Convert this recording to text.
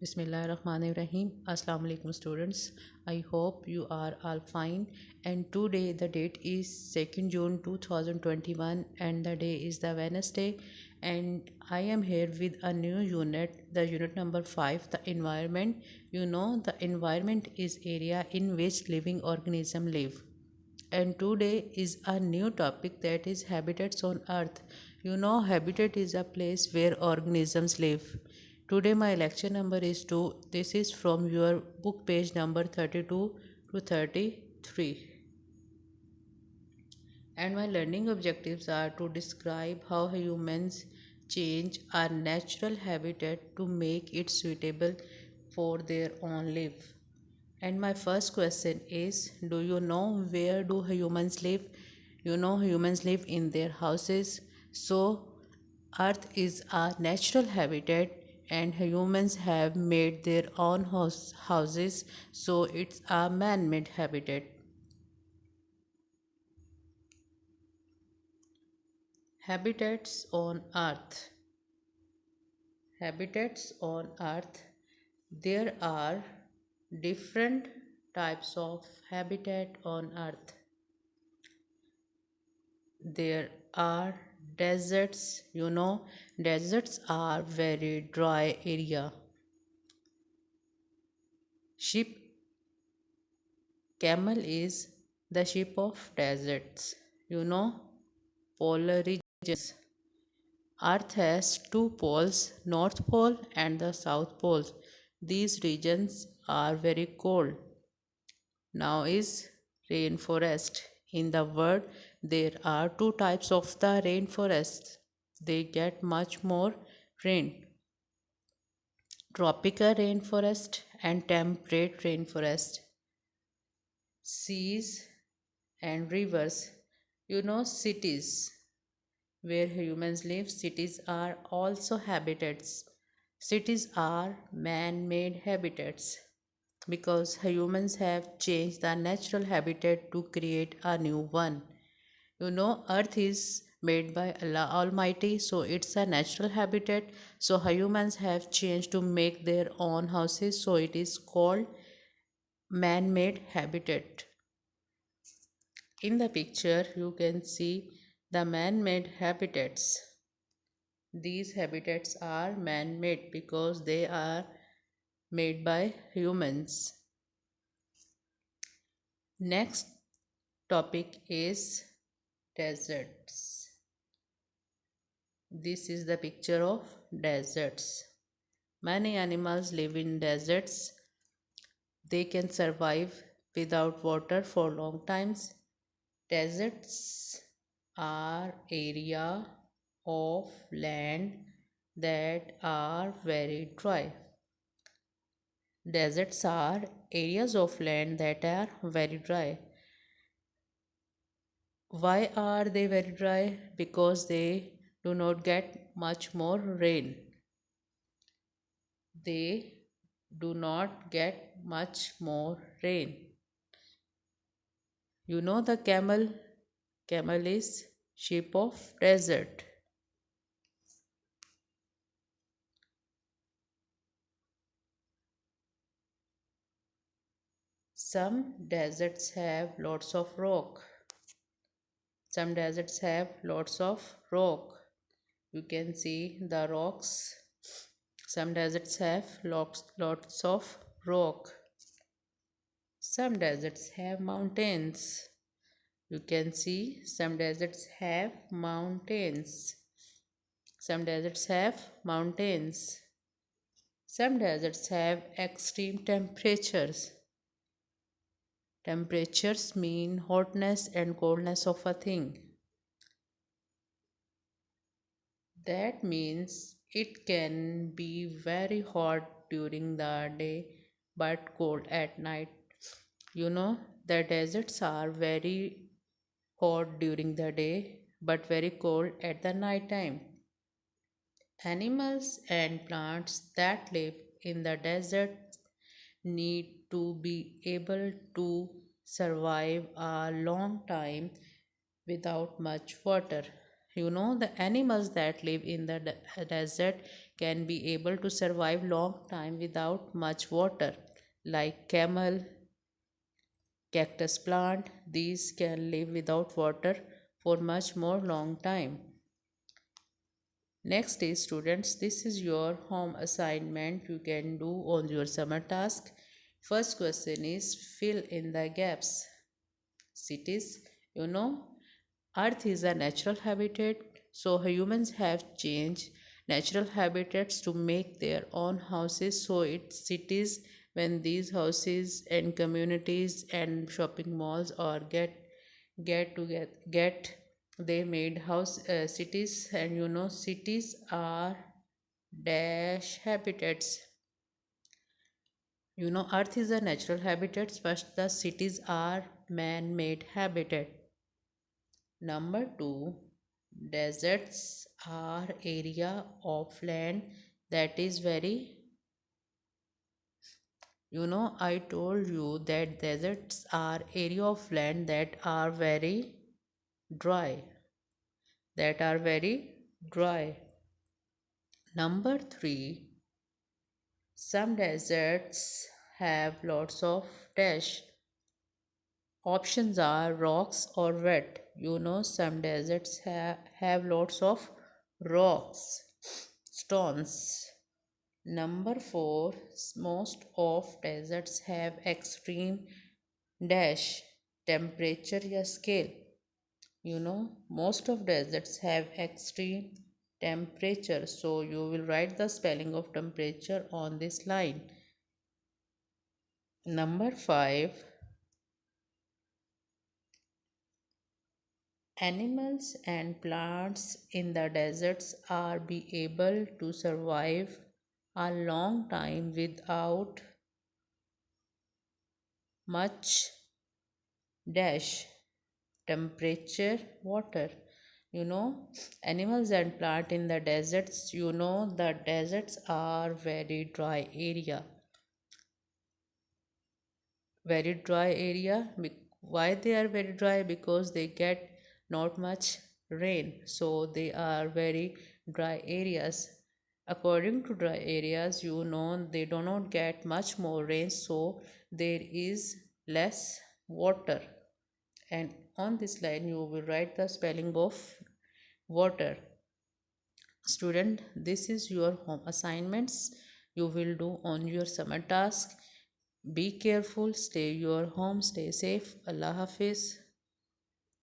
Bismillahirrahmanirrahim. Assalamu alaikum students. I hope you are all fine. And today the date is 2nd June 2021 and the day is the Wednesday. And I am here with a new unit, the unit number 5, the environment. The environment is area in which living organisms live. And today is a new topic, that is habitats on earth. Habitat is a place where organisms live. Today my lecture number is 2. This is from your book page number 32 to 33. And my learning objectives are to describe how humans change our natural habitat to make it suitable for their own life. And my first question is, do you know where do humans live? Humans live in their houses. So earth is a natural habitat and humans have made their own houses, so it's a man-made habitat. Habitats on earth. Habitats on earth. There are different types of habitat on earth. There are deserts. Deserts are very dry area. Sheep. Camel is the sheep of deserts. Polar regions. Earth has two poles, North Pole and the South Pole. These regions are very cold. Now is rainforest. In the world, there are two types of the rainforest. They get much more rain. Tropical rainforest and temperate rainforest. Seas and rivers. Cities where humans live. Cities are also habitats. Cities are man-made habitats because humans have changed the natural habitat to create a new one. Earth is made by Allah Almighty, so it's a natural habitat. So humans have changed to make their own houses, so it is called man-made habitat. In the picture, you can see the man-made habitats. These habitats are man-made because they are made by humans. Next topic is deserts. This is the picture of deserts. Many animals live in deserts. They can survive without water for long times. Deserts are area of land that are very dry. Deserts are areas of land that are very dry. Why are they very dry? Because they do not get much more rain. They do not get much more rain. The camel. Camel is sheep of desert. Some deserts have lots of rock. Some deserts have lots of rock. You can see the rocks. Some deserts have lots of rock. Some deserts have mountains. You can see some deserts have mountains. Some deserts have mountains. Some deserts have extreme temperatures. Temperatures mean hotness and coldness of a thing. That means it can be very hot during the day but cold at night. The deserts are very hot during the day but very cold at the night time. Animals and plants that live in the desert need to be able to survive a long time without much water. The animals that live in the desert can be able to survive long time without much water, like camel, cactus plant. These can live without water for much more long time. Next is students, this is your home assignment you can do on your summer task. First question is fill in the gaps. Cities, you know, Earth is a natural habitat, so humans have changed natural habitats to make their own houses. So it's cities when these houses and communities and shopping malls or get they made house cities, and cities are dash habitats. Earth is a natural habitat, but the cities are man-made habitat. Number two, deserts are area of land that is very, I told you that deserts are area of land dry, that are very dry. Number three, some deserts have lots of dash. Options are rocks or wet. Some deserts have lots of rocks, stones. Number four, most of deserts have extreme dash temperature या scale. Most of deserts have extreme temperature. So you will write the spelling of temperature on this line. Number five, animals and plants in the deserts are be able to survive a long time without much dash temperature water. you know Animals and plant in the deserts, the deserts are very dry area. Why they are very dry? Because they get not much rain, so they are very dry areas. According to dry areas, they do not get much more rain, so there is less water. And on this line you will write the spelling of water. Student, this is your home assignments you will do on your summer task. Be careful, stay your home, stay safe. Allah Hafiz.